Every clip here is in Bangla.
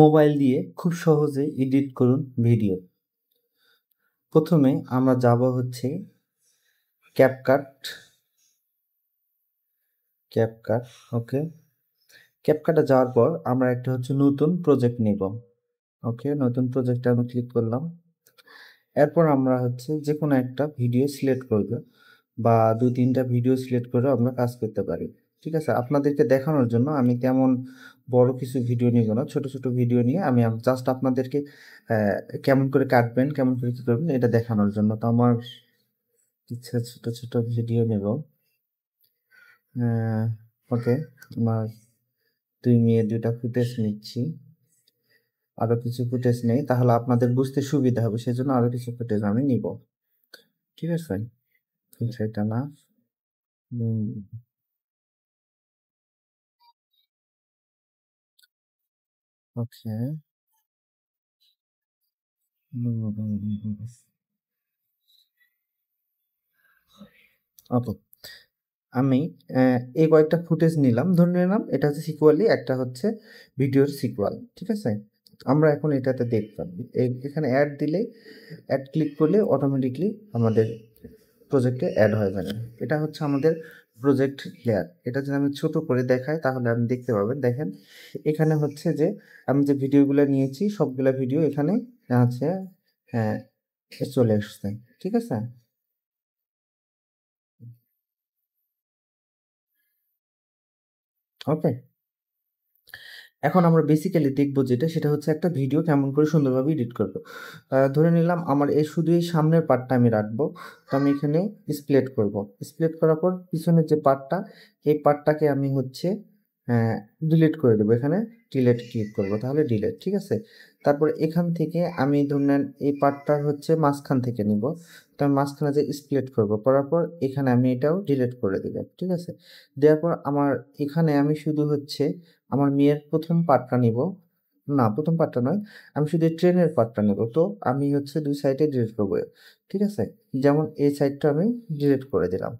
মোবাইল দিয়ে খুব সহজে এডিট করুন ভিডিও। প্রথমে আমরা যাব হচ্ছে ক্যাপকাট। ওকে, ক্যাপকাটে যাওয়ার পর আমরা একটা হচ্ছে নতুন প্রজেক্ট নেব। ওকে, নতুন প্রজেক্টে আমি ক্লিক করলাম। এরপর আমরা হচ্ছে যে কোনো একটা ভিডিও সিলেক্ট করব বা 2-3টা ভিডিও সিলেক্ট করে আমরা কাজ করতে পারি। ঠিক আছে, আপনাদেরকে দেখানোর জন্য আমি তেমন বড় কিছু ভিডিও নিব না, ছোট ছোট ভিডিও নিয়ে আমি জাস্ট আপনাদেরকে কেমন করে কাটবেন, কেমন করে কী করবেন এটা দেখানোর জন্য। তো আমার কিছু ছোট ছোট ভিডিও নেব। ওকে, আমার 2 মেয়ে 2টা ফুটেজ নিচ্ছি। আরও কিছু ফুটেজ নেই, তাহলে আপনাদের বুঝতে সুবিধা হবে, সেজন্য আরও কিছু ফুটেজ আমি নিব। ঠিক আছে, সেটা না। ওকে, ওকে, আমি এই কয়েকটা ফুটেজ নিলাম, ধরে নিলাম এটা হচ্ছে সিকুয়ালি, একটা হচ্ছে ভিডিওর সিকুয়াল। ঠিক আছে, আমরা এখন এটাতে দেখতাম এখানে অ্যাড দিলে, অ্যাড ক্লিক করলে অটোমেটিকলি আমাদের প্রজেক্টে অ্যাড হয়ে যাবে। এটা হচ্ছে আমাদের প্রজেক্ট লেয়ার। এটা যদি আমি ছোট করে দেখাই তাহলে আপনি দেখতে পাবেন। দেখেন এখানে হচ্ছে যে আমি যে ভিডিওগুলো নিয়েছি সবগুলা ভিডিও এখানে আছে, হ্যাঁ চলে আসছে। ঠিক আছে, ওকে, এখন আমরা বেসিক্যালি দেখব যেটা, সেটা হচ্ছে একটা ভিডিও কেমন করে সুন্দরভাবে এডিট করব। ধরে নিলাম আমার শুধু এই সামনের পার্টটা আমি রাখবো। তো আমি এখানে স্প্লিট করব। স্প্লিট করার পর পিছনের যে পার্টটা, এই পার্টটাকে আমি হচ্ছে ডিলিট করে দেবো। এখানে ডিলিট ক্লিক করব, তাহলে ডিলিট। ঠিক আছে, তারপর এখান থেকে আমি ধরে নেন এই পার্টটার হচ্ছে মাঝখান থেকে নিব। তো আমি মাঝখানে যে স্প্লিট করব, করার পর এখানে আমি এটাও ডিলিট করে দিলাম। ঠিক আছে, দেওয়ার পর আমার এখানে আমি শুধু হচ্ছে আমার মেয়ের প্রথম পার্টটা নিব, না প্রথম পার্টটা নয়, আমি শুধু ট্রেনের পার্টটা নেব। তো আমি হচ্ছে 2 সাইডে ডিলিট করবো। ঠিক আছে, যেমন এই সাইডটা আমি ডিলিট করে দিলাম,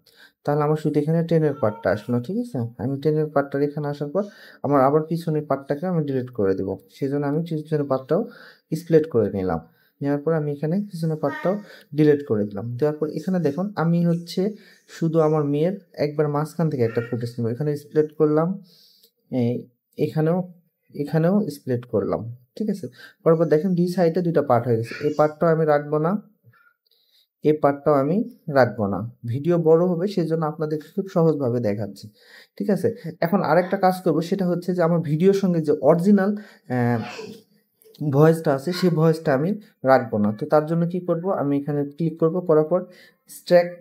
তাহলে আমার শুধু এখানে ট্রেনের পার্টটা আসলো। ঠিক আছে, আমি ট্রেনের পার্টটা এখানে আসার পর আমার আবার পিছনের পার্টটাকে আমি ডিলিট করে দেবো, সেই জন্য আমি পিছনের পার্টটাও স্প্লিট করে নিলাম। নেওয়ার পর আমি এখানে পিছনের পার্টটাও ডিলিট করে দিলাম। দেওয়ার পর এখানে দেখুন আমি হচ্ছে শুধু আমার মেয়ের একবার মাঝখান থেকে একটা ফুটেজ নেব। এখানে স্প্লিট করলাম, এই এখানেও এখানেও স্প্লিট করলাম। ঠিক আছে, করার পর দেখেন 2 সাইডে 2টা পার্ট হয়ে গেছে। এই পার্টটাও আমি রাখবো না, এই পার্টটাও আমি রাখবো না। ভিডিও বড় হবে, সেজন্য আপনাদেরকে খুব সহজভাবে দেখাচ্ছি। ঠিক আছে, এখন আরেকটা কাজ করব, সেটা হচ্ছে যে আমার ভিডিওর সঙ্গে যে অরিজিনাল ভয়েসটা আছে সেই ভয়েসটা আমি রাখবো না। তো তার জন্য কি করব, আমি এখানে ক্লিক করব, করার পর স্ট্র্যাক,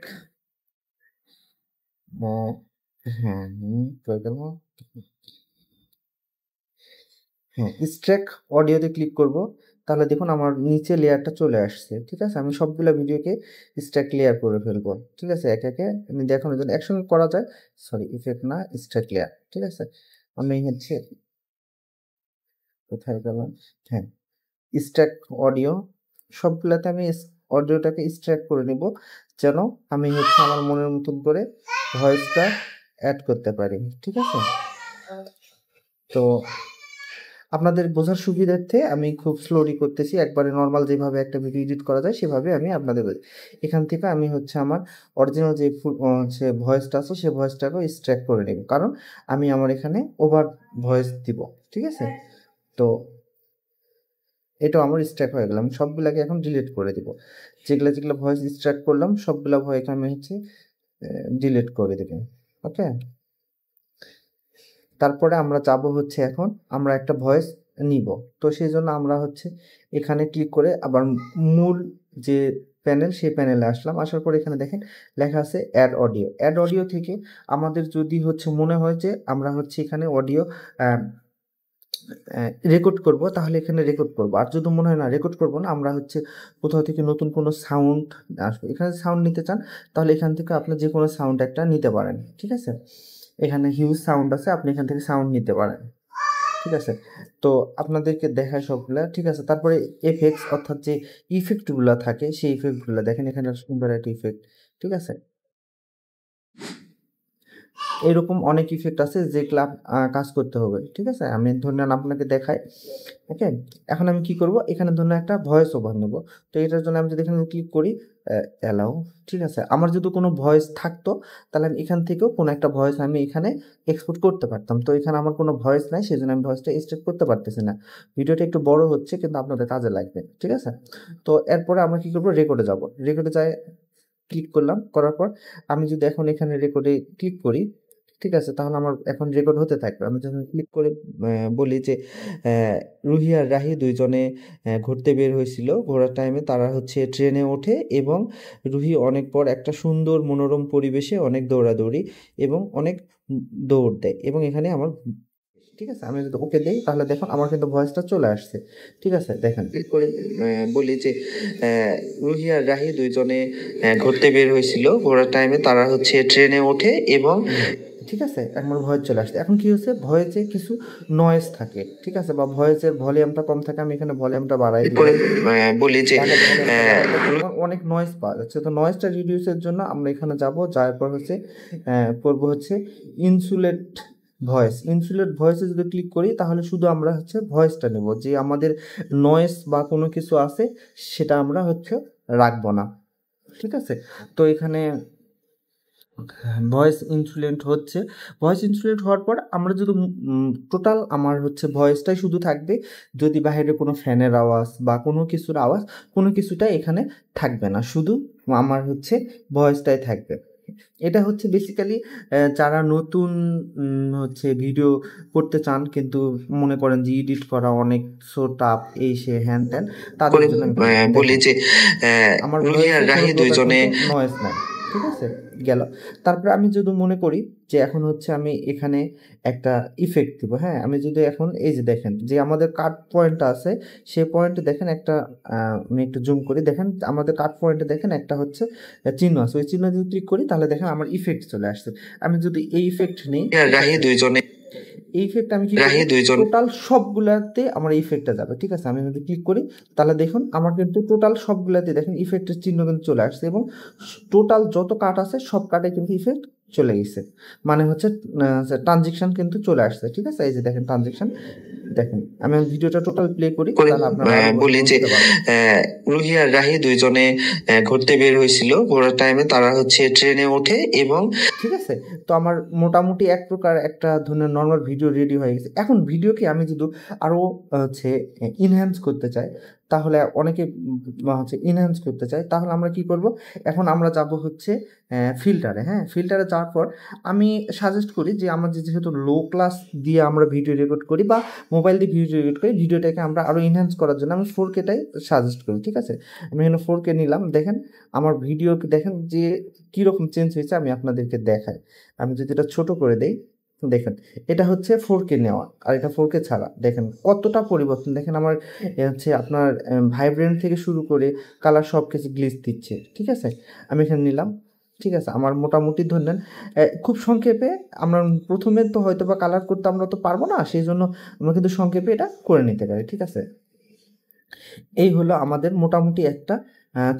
হ্যাঁ হয়ে গেল, হ্যাঁ স্ট্র্যাক অডিওতে ক্লিক করব, তাহলে দেখুন আমার নিচে লেয়ারটা চলে আসছে। ঠিক আছে, আমি সবগুলো ভিডিওকে স্ট্র্যাক লেয়ার করে ফেলবো। ঠিক আছে, একে একে আমি দেখানোর জন্য একসঙ্গে করা যায়, সরি ইফেক্ট না, স্ট্র্যাক লেয়ার। ঠিক আছে, আমি হচ্ছে কোথায় গেলাম, হ্যাঁ স্ট্র্যাক অডিও, সবগুলাতে আমি অডিওটাকে স্ট্র্যাক করে নিব, যেন আমি হচ্ছে আমার মনের মতন করে ভয়েসটা অ্যাড করতে পারি। ঠিক আছে, তো আপনাদের বোঝার সুবিধার্থে আমি খুব স্লোলি করতেছি, একবারে নর্মাল যেভাবে একটা ভিডিও এডিট করা যায় সেভাবে আমি আপনাদের এখান থেকে আমি হচ্ছে আমার অরিজিনাল যে হচ্ছে ভয়েসটা আছে সেই ভয়েসটাকে এক্সট্র্যাক্ট করে নেব, কারণ আমি আমার এখানে ওভার ভয়েস দিব। ঠিক আছে, তো এটাও আমার এক্সট্র্যাক্ট হয়ে গেল। আমি সবগুলোকে এখন ডিলিট করে দিব, যেগুলো যেগুলো ভয়েস এক্সট্র্যাক্ট করলাম সবগুলো ভয়েস আমি হচ্ছে ডিলিট করে দেব। ওকে, তারপরে আমরা যাব হচ্ছে এখন আমরা একটা ভয়েস নিব। তো সেই জন্য আমরা হচ্ছে এখানে ক্লিক করে আবার মূল যে প্যানেল সেই প্যানেলে আসলাম। আসার পর এখানে দেখেন লেখা আছে অ্যাড অডিও। অ্যাড অডিও থেকে আমাদের যদি হচ্ছে মনে হয় যে আমরা হচ্ছে এখানে অডিও রেকর্ড করব, তাহলে এখানে রেকর্ড করব। আর যদি মনে হয় না রেকর্ড করব না, আমরা হচ্ছে কোথাও থেকে নতুন কোনো সাউন্ড আসবে, এখানে সাউন্ড নিতে চান তাহলে এখান থেকে আপনি যে কোনো সাউন্ড একটা নিতে পারেন। ঠিক আছে, এখানে হিউজ সাউন্ড আছে, আপনি এখান থেকে সাউন্ড নিতে পারেন। ঠিক আছে, তো আপনাদেরকে দেখায় সবগুলা। ঠিক আছে, তারপরে এফেক্টস অর্থাৎ যে ইফেক্টগুলো থাকে সেই ইফেক্টগুলো দেখেন, এখানে সুন্দর একটা ইফেক্ট। ঠিক আছে, এরকম অনেক ইফেক্ট আছে যেগুলো কাজ করতে হবে, ঠিক আছে? আমি ধরুন আপনাকে দেখাই, ওকে? এখন আমি কি করব, এখানে ধরুন একটা ভয়েস ওভার নেব। তো এটার জন্য আমি যদি এখানে ক্লিক করি অ্যালাউ, ঠিক আছে? আমার যদি কোনো ভয়েস থাকতো তাহলে আমি এখান থেকেও কোনো একটা ভয়েস আমি এখানে এক্সপোর্ট করতে পারতাম। তো এখানে আমার কোনো ভয়েস নাই, সেজন্য আমি ভয়েসটা এক্সট্রাক্ট করতে পারতেছি না। ভিডিওটা একটু বড় হচ্ছে কিন্তু আপনাদের কাজে লাগবে, ঠিক আছে? তো এরপরে আমরা কি করব, রেকর্ডে যাব। রেকর্ডে যাই, ক্লিক করলাম, করার পর আমি যদি এখন এখানে রেকর্ডে ক্লিক করি, ঠিক আছে? তাহলে আমার এখন রেকর্ড হতে থাকবে। আমি যখন ক্লিক করে বলি যে রুহি আর রাহি দুইজনে ঘুরতে বের হয়েছিল, ঘোরার টাইমে তারা হচ্ছে ট্রেনে ওঠে এবং রুহি অনেক পর একটা সুন্দর মনোরম পরিবেশে অনেক দৌড়াদৌড়ি এবং অনেক দৌড় দেয় এবং এখানে আমার, ঠিক আছে? আমি যদি ওকে দেই তাহলে দেখুন আমার কিন্তু ভয়েসটা চলে আসছে, ঠিক আছে? দেখেন ক্লিক করে বলি যে রুহি আর রাহি দুইজনে ঘুরতে বের হয়েছিল, ঘোরার টাইমে তারা হচ্ছে ট্রেনে ওঠে এবং, ঠিক আছে? আমার ভয়েস চলে আসছে। এখন কি হচ্ছে, ভয়েসে কিছু নয়েজ থাকে, ঠিক আছে? বা ভয়েসের ভলিউমটা কম থাকে, আমি এখানে ভলিউমটা বাড়াই করে বলি যে অনেক নয়েজ পাওয়া যাচ্ছে। তো নয়েজটা রিডিউসের জন্য আমরা এখানে যাব, যাওয়ার পর হচ্ছে করবো হচ্ছে ইনসুলেট ভয়েস। ইনসুলেট ভয়েসে যদি ক্লিক করি তাহলে শুধু আমরা হচ্ছে ভয়েসটা নেব, যে আমাদের নয়েজ বা কোনো কিছু আছে সেটা আমরা হচ্ছে রাখবো না, ঠিক আছে? তো এখানে ভয়েস ইনসুলেন্ট হচ্ছে। ভয়েস ইনসুলেন্ট হওয়ার পর আমরা যদি টোটাল আমার হচ্ছে ভয়েসটাই শুধু থাকবে, যদি বাইরে কোনো ফ্যানের আওয়াজ বা কোনো কিছুর আওয়াজ কোনো কিছুটাই এখানে থাকবে না, শুধু আমার হচ্ছে ভয়েসটাই থাকবে। এটা হচ্ছে বেসিক্যালি যারা নতুন হচ্ছে ভিডিও করতে চান কিন্তু মনে করেন যে এডিট করা অনেক সো টাফ, এই সে হ্যান ত্যান, তাদের জন্য বলি যে আমার নয়েজ নাই, ঠিক আছে? গেল। তারপরে আমি যদি মনে করি যে এখন হচ্ছে আমি এখানে একটা ইফেক্ট দিব, হ্যাঁ? আমি যদি এখন এই যে দেখেন যে আমাদের কাট পয়েন্টটা আছে, সেই পয়েন্টে দেখেন একটা আমি একটু জুম করি, দেখেন আমাদের কাট পয়েন্টে দেখেন একটা হচ্ছে চিহ্ন আছে, ওই চিহ্ন যদি ক্লিক করি তাহলে দেখেন আমার ইফেক্ট চলে আসছে। আমি যদি এই ইফেক্ট নেই, রাহি দুইজনে, এই ইফেক্ট আমি কি টোটাল সবগুলাতে আমার ইফেক্টটা যাবে, ঠিক আছে? আমি যদি ক্লিক করি তাহলে দেখুন আমার কিন্তু টোটাল সবগুলাতে দেখেন ইফেক্টের চিহ্ন কিন্তু চলে আসছে এবং টোটাল যত কাট আছে সব কাটে কিন্তু ইফেক্ট চলে গেছে, মানে হচ্ছে ট্রানজেকশন কিন্তু চলে আসছে, ঠিক আছে? এই যে দেখেন ট্রানজেকশন, দেখেন আমি ভিডিওটা টোটাল প্লে করি তাহলে আপনারা বলি যে রুহি আর রাহি দুইজনে ঘুরতে বের হয়েছিল, ঘোরার টাইমে তারা হচ্ছে ট্রেনে ওঠে এবং, ঠিক আছে? তো আমার মোটামুটি এক প্রকার একটা ধরনের নর্মাল ভিডিও রেডি হয়ে গেছে। এখন ভিডিওকে আমি যদি আরও হচ্ছে ইনহ্যান্স করতে চাই, তাহলে অনেকে হচ্ছে ইনহ্যান্স করতে চাই, তাহলে আমরা কি করব, এখন আমরা যাব হচ্ছে ফিল্টারে, হ্যাঁ? ফিল্টারে যাওয়ার পর আমি সাজেস্ট করি যে আমরা যেহেতু লো ক্লাস দিয়ে আমরা ভিডিও রেকর্ড করি বা মোবাইল দিয়ে ভিডিও রেকর্ড করি, ভিডিওটাকে আমরা আরও ইনহ্যান্স করার জন্য আমি 4K-টাই সাজেস্ট করি, ঠিক আছে? আমি এখানে 4K নিলাম, দেখেন আমার ভিডিওকে দেখেন যে কীরকম চেঞ্জ হয়েছে, আমি আপনাদেরকে দেখাই। আমি যদি এটা ছোটো করে দেই, দেখেন এটা হচ্ছে 4K নেওয়া আর এটা 4K ছাড়া, দেখেন কতটা পরিবর্তন। দেখেন আমার হচ্ছে আপনার ভাইব্রেন্ট থেকে শুরু করে কালার সব কিছু গ্লিচ দিচ্ছে, ঠিক আছে? আমি এখানে নিলাম, ঠিক আছে? আমার মোটামুটি ধরে নেন খুব সংক্ষেপে, আমরা প্রথমে তো হয়তো বা কালার করতে আমরা তো পারবো না, সেই জন্য আমরা কিন্তু সংক্ষেপে এটা করে নিতে পারি, ঠিক আছে? এই হলো আমাদের মোটামুটি একটা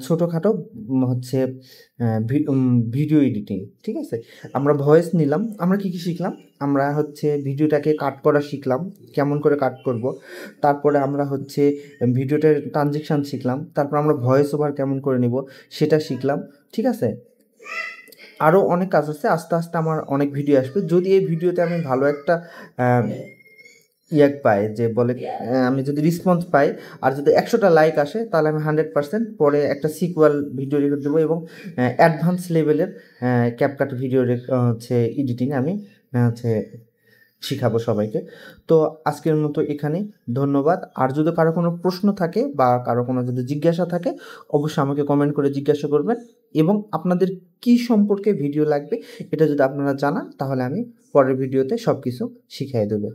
ছোটোখাটো হচ্ছে ভিডিও এডিটিং, ঠিক আছে? আমরা ভয়েস নিলাম, আমরা কী শিখলাম, আমরা হচ্ছে ভিডিওটাকে কাট করা শিখলাম, কেমন করে কাট করব। তারপরে আমরা হচ্ছে ভিডিওটার ট্রানজেকশান শিখলাম, তারপর আমরা ভয়েস ওভার কেমন করে নিব সেটা শিখলাম, ঠিক আছে? আরও অনেক কাজ আছে, আস্তে আস্তে আমার অনেক ভিডিও আসবে। যদি এই ভিডিওতে আমি ভালো একটা পাই, যে বলে আমি যদি রেসপন্স পাই আর যদি 100টা লাইক আসে তাহলে আমি 100% পরে একটা সিকুয়াল ভিডিও রেকর্ড দেবো এবং অ্যাডভান্স লেভেলের ক্যাপকাট ভিডিও হচ্ছে এডিটিং আমি হচ্ছে শিখাবো সবাইকে। তো আজকের মতো এখানে, ধন্যবাদ। আর যদি কারো কোনো প্রশ্ন থাকে বা কারো কোনো যদি জিজ্ঞাসা থাকে অবশ্যই আমাকে কমেন্ট করে জিজ্ঞাসা করবেন এবং আপনাদের কী সম্পর্কে ভিডিও লাগবে এটা যদি আপনারা জানান তাহলে আমি পরের ভিডিওতে সব কিছু শিখিয়ে দেবো।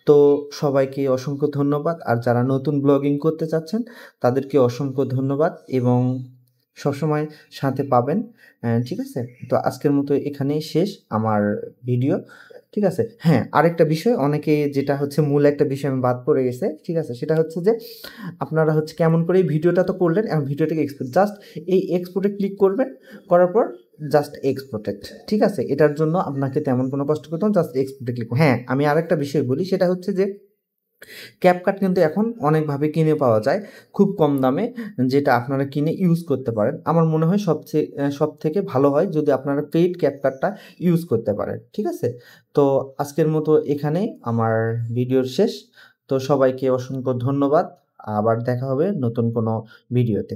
তো সবাইকে অসংখ্য ধন্যবাদ, আর যারা নতুন ব্লগিং করতে চাচ্ছেন তাদেরকে অসংখ্য ধন্যবাদ এবং সবসময় সাথে পাবেন, ঠিক আছে? তো আজকের মতো এখানেই শেষ আমার ভিডিও, ঠিক আছে? হ্যাঁ, আরেকটা বিষয়, অনেকে যেটা হচ্ছে মূল একটা বিষয় আমি বাদ পড়ে গেছে, ঠিক আছে? সেটা হচ্ছে যে আপনারা হচ্ছে কেমন করে এই ভিডিওটা তো করলেন, এখন ভিডিওটাকে এক্সপোর্ট, জাস্ট এই এক্সপোর্টে ক্লিক করবেন, করার পর জাস্ট এক্স প্রোটেক্ট, ঠিক আছে? এটার জন্য আপনাকে তেমন কোনো কষ্ট করতে হবে, জাস্ট এক্স প্রোটেক্ট লিখুন। হ্যাঁ, আমি আরেকটা বিষয় বলি, সেটা হচ্ছে যে ক্যাপকাট কিন্তু এখন অনেকভাবে কিনে পাওয়া যায় খুব কম দামে, যেটা আপনারা কিনে ইউজ করতে পারেন। আমার মনে হয় সব থেকে ভালো হয় যদি আপনারা পেইড ক্যাপকাটটা ইউজ করতে পারেন, ঠিক আছে? তো আজকের মতো এখানেই আমার ভিডিওর শেষ। তো সবাইকে অসংখ্য ধন্যবাদ। আবার দেখা হবে নতুন কোনো ভিডিওতে।